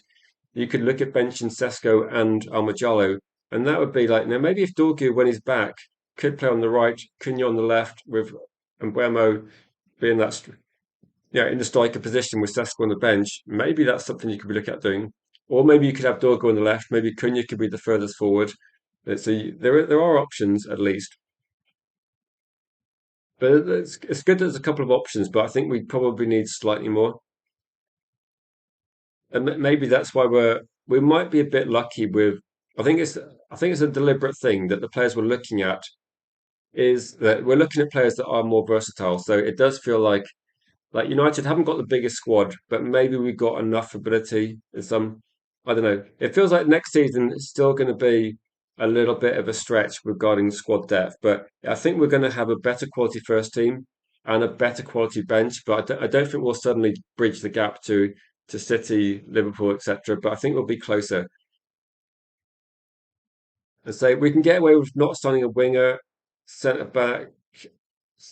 you could look at benching Sesko and Almajallo, and that would be like now maybe if Dorgu when he's back could play on the right, Cunha on the left with Mbuemo being in the striker position with Sesko on the bench, maybe that's something you could be looking at doing. Or maybe you could have Dorgu on the left, maybe Cunha could be the furthest forward. So there are options at least. But it's good there's a couple of options, but I think we probably need slightly more. And maybe that's why we might be a bit lucky with. I think it's a deliberate thing that the players we're looking at is that we're looking at players that are more versatile. So it does feel like United haven't got the biggest squad, but maybe we've got enough ability in some. I don't know. It feels like next season is still going to be a little bit of a stretch regarding squad depth, but I think we're going to have a better quality first team and a better quality bench. But I don't think we'll suddenly bridge the gap to City, Liverpool, etc. But I think we'll be closer. And say we can get away with not signing a winger, centre back.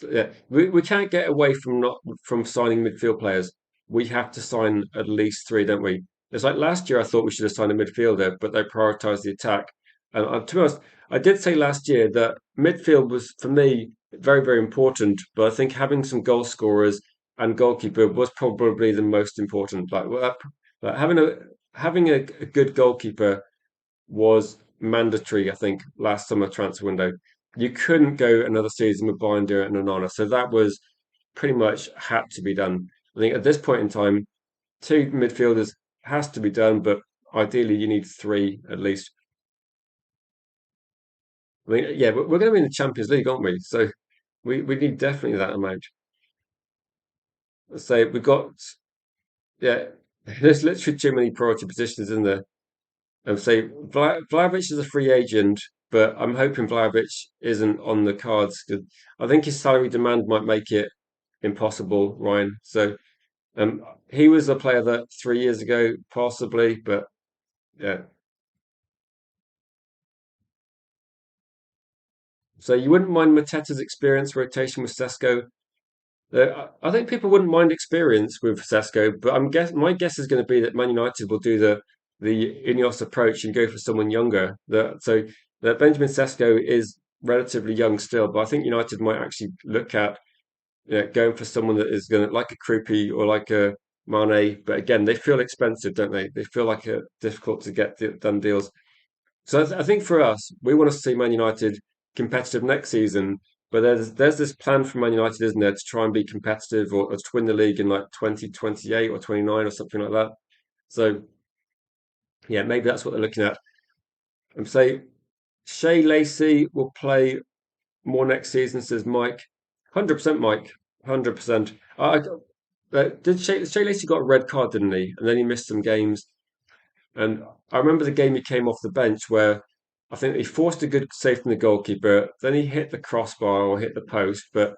Yeah, we can't get away from not from signing midfield players. We have to sign at least three, don't we? It's like last year. I thought we should have signed a midfielder, but they prioritised the attack. And to be honest, I did say last year that midfield was for me very, very important. But I think having some goal scorers and goalkeeper was probably the most important. Like having a good goalkeeper was mandatory, I think, last summer transfer window. You couldn't go another season with Binder and Onana. So that was pretty much had to be done. I think at this point in time, two midfielders has to be done, but ideally you need three at least. I mean, yeah, we're going to be in the Champions League, aren't we? So we need definitely that amount. So we've got, yeah, there's literally too many priority positions in there. And say Vlahovic is a free agent, but I'm hoping Vlahovic isn't on the cards because I think his salary demand might make it impossible, Ryan. So he was a player that 3 years ago possibly, but yeah. So you wouldn't mind Mateta's experience rotation with Sesko. I think people wouldn't mind experience with Sesko, but my guess is going to be that Man United will do the Ineos approach and go for someone younger. That Benjamin Sesko is relatively young still, but I think United might actually look at going for someone that is going to like a Krupi or like a Mane. But again, they feel expensive, don't they? They feel like difficult to get done deals. So I think for us, we want to see Man United competitive next season, But there's this plan for Man United, isn't there, to try and be competitive or to win the league in like 2028 or 29 or something like that. So yeah, maybe that's what they're looking at. And say Shea Lacey will play more next season, says Mike. 100% Mike. 100%. Did Shea Lacey got a red card, didn't he? And then he missed some games. And I remember the game he came off the bench where I think he forced a good save from the goalkeeper. Then he hit the crossbar or hit the post, but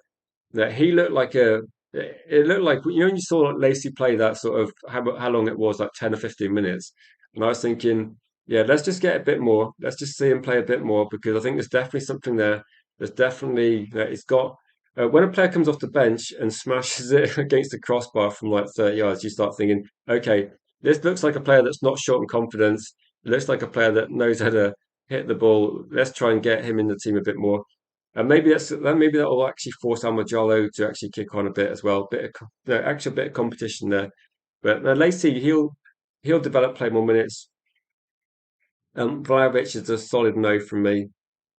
that he looked like a. It looked like when you saw Lacey play that sort of how long it was, like 10 or 15 minutes, and I was thinking, yeah, let's just get a bit more. Let's just see him play a bit more because I think there's definitely something there. There's definitely it's got. When a player comes off the bench and smashes it against the crossbar from like 30 yards, you start thinking, okay, this looks like a player that's not short on confidence. It looks like a player that knows how to hit the ball. Let's try and get him in the team a bit more. And maybe that will actually force Almajalo to actually kick on a bit as well. Actually a bit of competition there. But Lacey, he'll develop, play more minutes. Vlahovic is a solid no from me,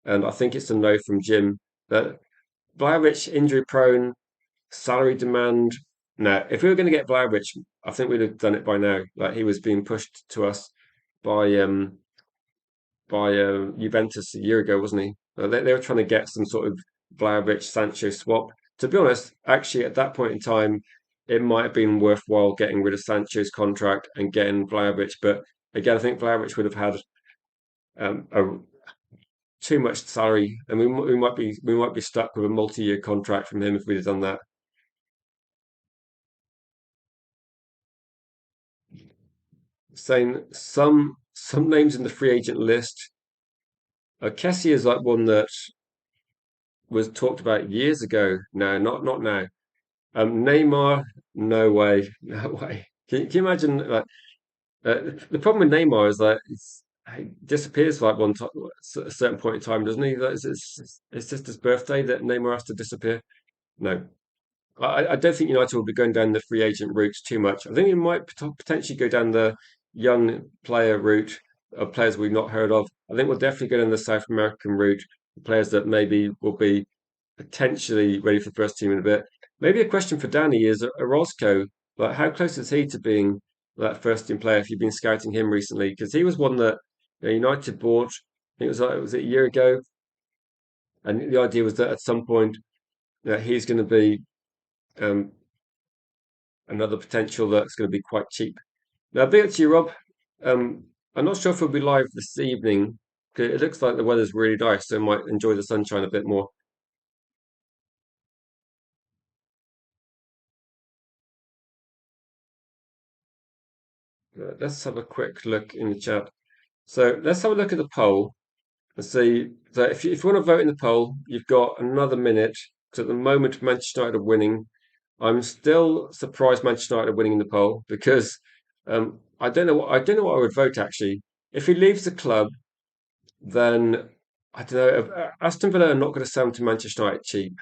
and I think it's a no from Jim. But Vlahovic injury prone, salary demand. No, if we were going to get Vlahovic, I think we'd have done it by now. Like he was being pushed to us by Juventus a year ago, wasn't he? They were trying to get some sort of Vlahovic Sancho swap. To be honest, actually, at that point in time, it might have been worthwhile getting rid of Sancho's contract and getting Vlahovic. But again, I think Vlahovic would have had a too much salary, and we might be stuck with a multi-year contract from him if we'd have done that. Saying some names in the free agent list. Kessie is like one that was talked about years ago. No, not now. Neymar, no way, no way. Can you imagine? Like the problem with Neymar is that he disappears like a certain point in time, doesn't he? It's just his birthday that Neymar has to disappear. No, I don't think United will be going down the free agent route too much. I think it might potentially go down the young player route of players we've not heard of. I think we'll definitely go down the South American route, players that maybe will be potentially ready for the first team in a bit. Maybe a question for Danny is Orozco. Like, how close is he to being that first team player? If you've been scouting him recently, because he was one that United bought. I think it was a year ago, and the idea was that at some point he's going to be um, another potential that's going to be quite cheap. Now, big up to you, Rob. Um, I'm not sure if we'll be live this evening. 'Cause it looks like the weather's really nice, so I might enjoy the sunshine a bit more. Let's have a quick look in the chat. So let's have a look at the poll and see. So if you want to vote in the poll, you've got another minute. Because at the moment, Manchester United are winning. I'm still surprised Manchester United are winning in the poll because I don't know what I would vote actually. If he leaves the club, then I don't know. Aston Villa are not going to sell him to Manchester United cheap,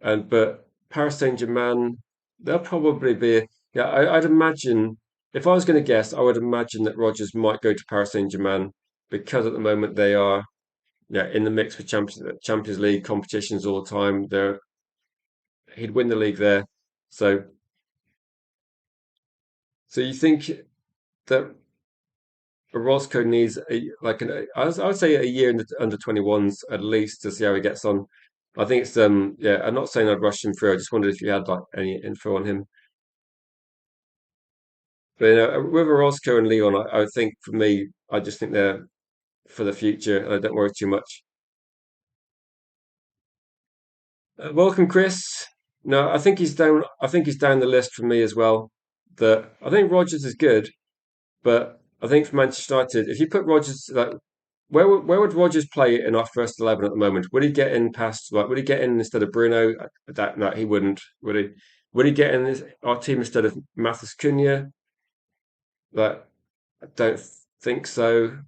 and but Paris Saint-Germain, they'll probably be. Yeah, I'd imagine if I was going to guess, I would imagine that Rogers might go to Paris Saint-Germain because at the moment they are in the mix for Champions League competitions all the time. He'd win the league there. So so you think that Orozco needs I would say a year in the under 21s at least to see how he gets on. I think it's yeah. I'm not saying I'd rush him through. I just wondered if you had like any info on him. But with Orozco and Leon, I would think for me, I just think they're for the future, and I don't worry too much. Welcome, Chris. No, I think he's down. I think he's down the list for me as well. That I think Rogers is good, but I think for Manchester United, if you put Rogers like where would Rogers play in our first 11 at the moment? Would he get in past like would he get in instead of Bruno? That no, he wouldn't. Would he? Would he get in our team instead of Matheus Cunha? Like I don't think so.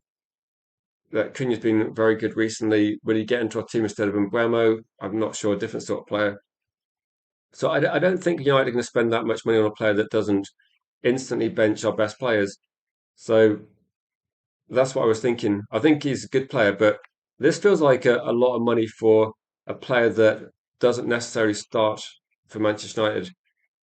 That Cunha's been very good recently. Will he get into our team instead of Mbeumo? I'm not sure. Different sort of player. So I don't think United are going to spend that much money on a player that doesn't instantly bench our best players. So that's what I was thinking. I think he's a good player, but this feels like a lot of money for. a player that doesn't necessarily start for Manchester United,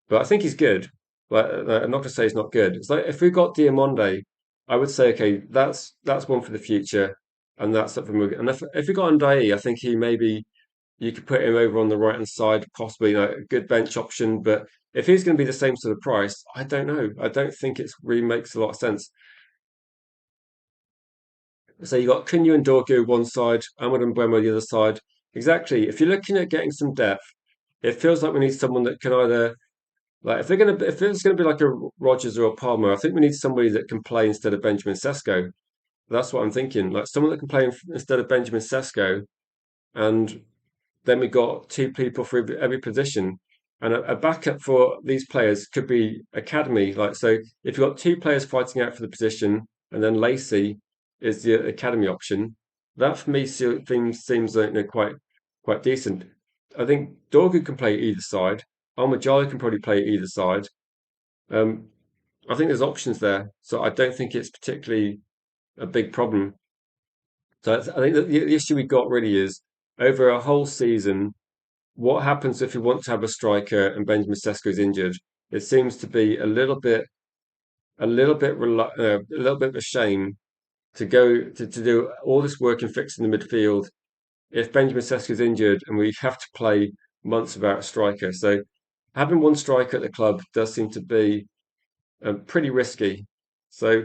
but I think he's good. But I'm not going to say he's not good. It's like if we got Diamonde, I would say okay, that's one for the future, and that's something. And if we got Ndai, I think he maybe you could put him over on the right hand side, possibly a good bench option. But if he's going to be the same sort of price, I don't know. I don't think it really makes a lot of sense. So you got Cunha and Dorgu one side, Ahmad and Mbeumo the other side. Exactly. If you're looking at getting some depth, it feels like we need someone that can either like if it's gonna be like a Rogers or a Palmer, I think we need somebody that can play instead of Benjamin Sesko. That's what I'm thinking. Like someone that can play instead of Benjamin Sesko, and then we got two people for every position. And a backup for these players could be academy. Like so, if you've got two players fighting out for the position, and then Lacey is the academy option, that for me seems like, quite decent. I think Dorgu can play either side. Almajali can probably play either side. Um, I think there's options there, so I don't think it's particularly a big problem. So I think that the issue we got really is over a whole season what happens if you want to have a striker and Benjamin Sesko is injured? It seems to be a little bit of a shame to go to do all this work in fixing the midfield if Benjamin Sesko is injured and we have to play months without a striker. So having one striker at the club does seem to be pretty risky. So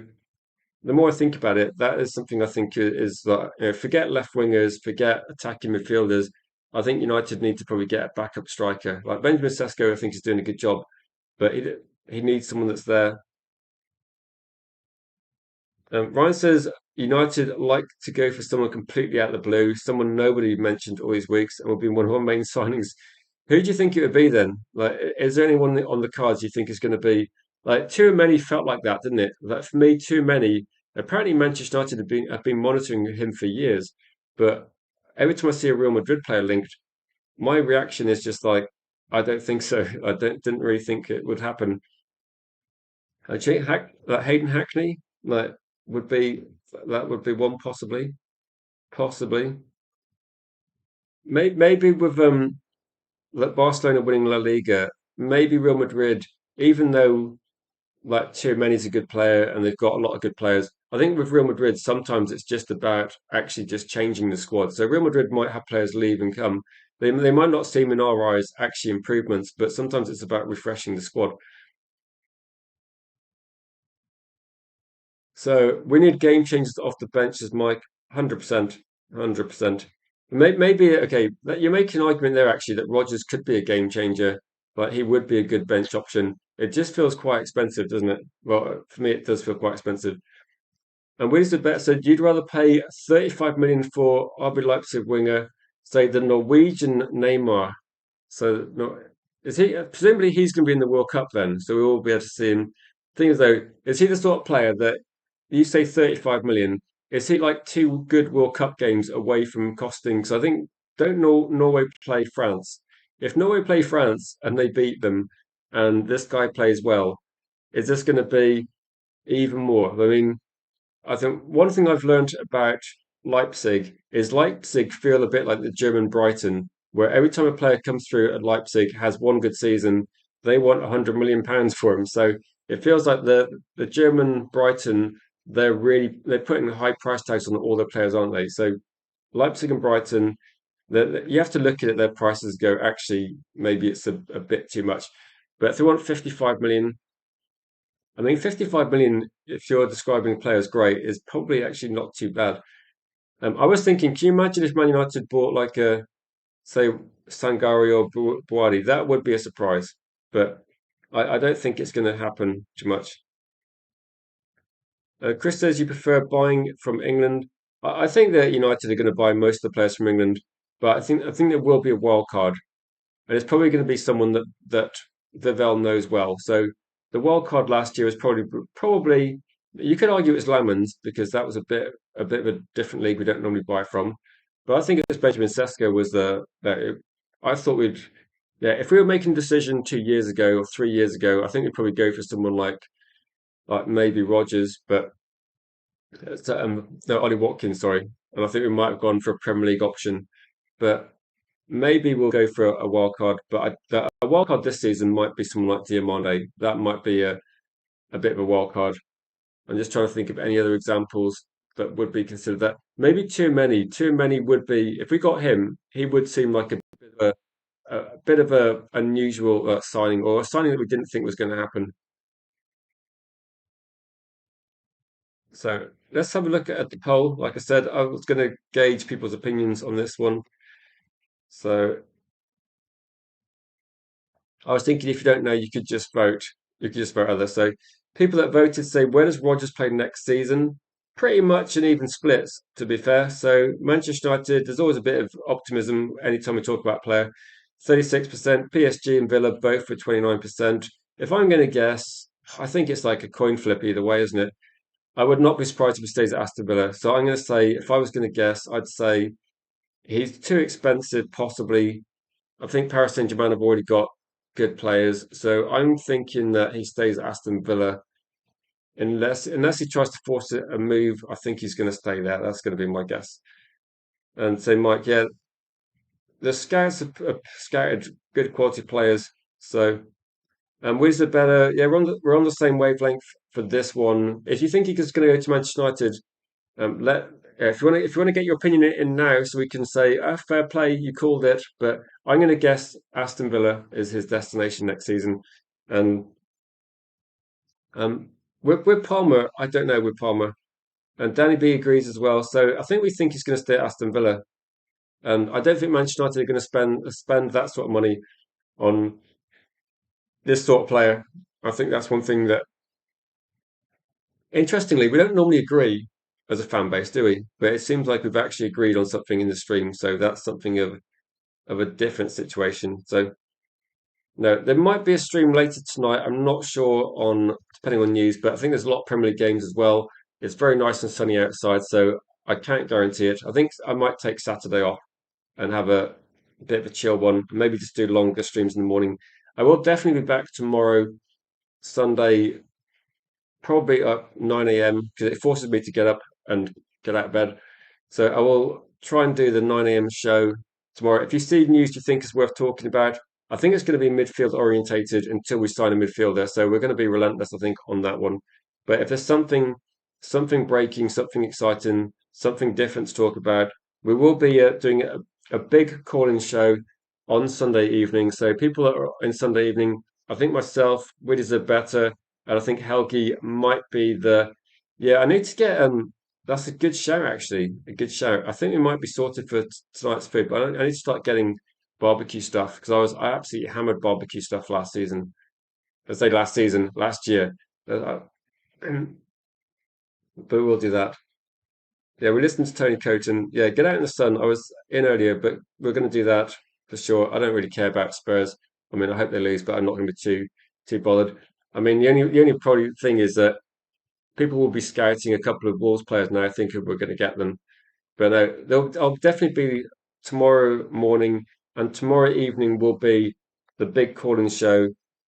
the more I think about it, that is something I think is that forget left wingers, forget attacking midfielders. I think United need to probably get a backup striker. Like Benjamin Sesko, I think is doing a good job, but he needs someone that's there. Ryan says United like to go for someone completely out of the blue, someone nobody mentioned all these weeks, and will be one of our main signings. Who do you think it would be then? Like, is there anyone on the cards you think is going to be like too many? Felt like that, didn't it? Like for me, too many. Apparently, Manchester United have been monitoring him for years, but every time I see a Real Madrid player linked, my reaction is just like, I don't think so. I didn't really think it would happen. Like Hayden Hackney, like would be that would be one possibly. Maybe with like Barcelona winning La Liga, maybe Real Madrid, even though like Tchouameni's a good player and they've got a lot of good players. I think with Real Madrid, sometimes it's just about actually just changing the squad. So Real Madrid might have players leave and come. They might not seem in our eyes actually improvements, but sometimes it's about refreshing the squad. So we need game changers off the bench, as Mike, 100%, 100%. Maybe okay. You're making an argument there actually that Rogers could be a game changer, but he would be a good bench option. It just feels quite expensive, doesn't it? Well, for me, it does feel quite expensive. And Where's the bet said you'd rather pay 35 million for RB Leipzig winger, say the Norwegian Neymar. So no, is he presumably he's going to be in the World Cup then, so we'll all be able to see him. Thing is though, is he the sort of player that you say 35 million? Is he like two good World Cup games away from costing? So I think don't Norway play France. If Norway play France and they beat them, and this guy plays well, is this going to be even more? I mean, I think one thing I've learned about Leipzig is Leipzig feel a bit like the German Brighton, where every time a player comes through at Leipzig has one good season, they want £100 million for him. So it feels like the German Brighton, they're putting high price tags on all their players, aren't they? So Leipzig and Brighton, you have to look at it, their prices go, actually, maybe it's a bit too much. But if they want 55 million, I mean, 55 million, if you're describing a player as great, is probably actually not too bad. I was thinking, can you imagine if Man United bought like say, Sangari or Buari? That would be a surprise, but I don't think it's going to happen too much. Chris says you prefer buying from England. I think that United are going to buy most of the players from England, but I think there will be a wild card. And it's probably going to be someone that Vivell knows well. So the wild card last year was probably you could argue it's Lemons because that was a bit of a different league we don't normally buy from. But I think it's Benjamin Sesko was I thought we'd yeah if we were making a decision 2 years ago or 3 years ago I think we'd probably go for someone like maybe Rogers, but no Ollie Watkins, sorry, and I think we might have gone for a Premier League option, but. maybe we'll go for a wild card, but a wild card this season might be someone like Diamande. That might be a bit of a wild card. I'm just trying to think of any other examples that would be considered that. Maybe too many. Too many would be, if we got him, he would seem like a bit of a unusual signing, or a signing that we didn't think was going to happen. So let's have a look at the poll. Like I said, I was going to gauge people's opinions on this one. So I was thinking if you don't know, you could just vote. You could just vote other. So people that voted say, where does Rodgers play next season? Pretty much an even split, to be fair. So Manchester United, there's always a bit of optimism anytime we talk about player. 36%, PSG and Villa both for 29%. If I'm going to guess, I think it's like a coin flip either way, isn't it? I would not be surprised if he stays at Aston Villa. So I'm going to say, if I was going to guess, I'd say he's too expensive, possibly. I think Paris Saint-Germain have already got good players, so I'm thinking that he stays at Aston Villa unless he tries to force a move. I think he's going to stay there. That's going to be my guess. And so, Mike, yeah, the scouts have scouted good quality players. So, which are better? Yeah, we're on the same wavelength for this one. If you think he's going to go to Manchester United, let if you want to get your opinion in now, so we can say, fair play, you called it. But I'm going to guess Aston Villa is his destination next season, and with Palmer, I don't know with Palmer, and Danny B agrees as well. So I think we think he's going to stay at Aston Villa, and I don't think Manchester United are going to spend that sort of money on this sort of player. I think that's one thing that, interestingly, we don't normally agree as a fan base, do we? But it seems like we've actually agreed on something in the stream, so that's something of a different situation. So no, there might be a stream later tonight. I'm not sure on depending on news, but I think there's a lot of Premier League games as well. It's very nice and sunny outside, so I can't guarantee it. I think I might take Saturday off and have a bit of a chill one, maybe just do longer streams in the morning. I will definitely be back tomorrow, Sunday, probably up 9 a.m. because it forces me to get up and get out of bed. So I will try and do the 9 a.m. show tomorrow. If you see news you think is worth talking about, I think it's going to be midfield orientated until we sign a midfielder. So we're going to be relentless, I think, on that one. But if there's something breaking, something exciting, something different to talk about, we will be doing a big call-in show on Sunday evening. So people that are in Sunday evening, I think myself, Widders are better, and I think Helgi might be the. Yeah, I need to get that's a good show, actually. A good show. I think we might be sorted for tonight's food, but I need to start getting barbecue stuff because I absolutely hammered barbecue stuff last season. I say last season, last year. Uh, but we'll do that. Yeah, we listened to Tony Coton. Yeah, get out in the sun. I was in earlier, but we're going to do that for sure. I don't really care about Spurs. I mean, I hope they lose, but I'm not going to be too bothered. I mean, the only probably thing is that people will be scouting a couple of Wolves players now, thinking we're going to get them. But no, I'll definitely be tomorrow morning, and tomorrow evening will be the big calling show.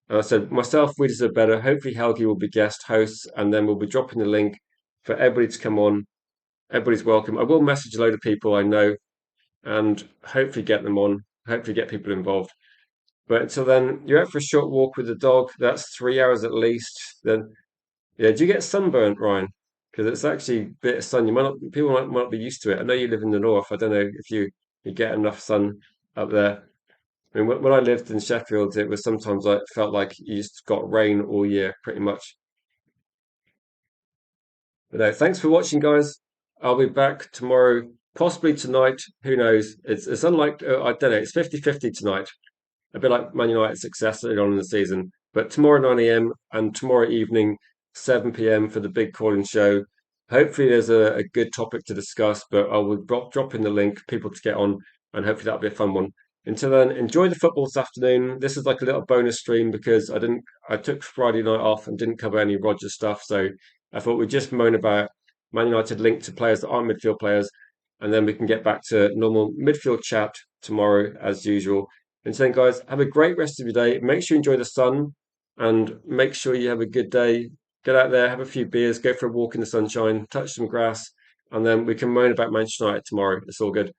And I said myself, we deserve better. Hopefully, Helgi will be guest hosts, and then we'll be dropping the link for everybody to come on. Everybody's welcome. I will message a load of people I know, and hopefully get them on. Hopefully, get people involved. But until then, you're out for a short walk with the dog. That's 3 hours at least. Then yeah, do you get sunburnt, Ryan? Because it's actually a bit of sun. People might not be used to it. I know you live in the north. I don't know if you get enough sun up there. I mean, when I lived in Sheffield, it was sometimes like felt like you just got rain all year, pretty much. But no, thanks for watching, guys. I'll be back tomorrow, possibly tonight. Who knows? It's unlike I don't know. It's 50-50 tonight, a bit like Man United's success early on in the season. But tomorrow 9 a.m. and tomorrow evening 7 p.m. for the big calling show. Hopefully there's a good topic to discuss, but I will drop in the link for people to get on, and hopefully that'll be a fun one. Until then, enjoy the football this afternoon. This is like a little bonus stream because I took Friday night off and didn't cover any Roger stuff, so I thought we'd just moan about Man United linked to players that aren't midfield players, and then we can get back to normal midfield chat tomorrow as usual. And so, guys, have a great rest of your day. Make sure you enjoy the sun and make sure you have a good day. Get out there, have a few beers, go for a walk in the sunshine, touch some grass, and then we can moan about Manchester United tomorrow. It's all good.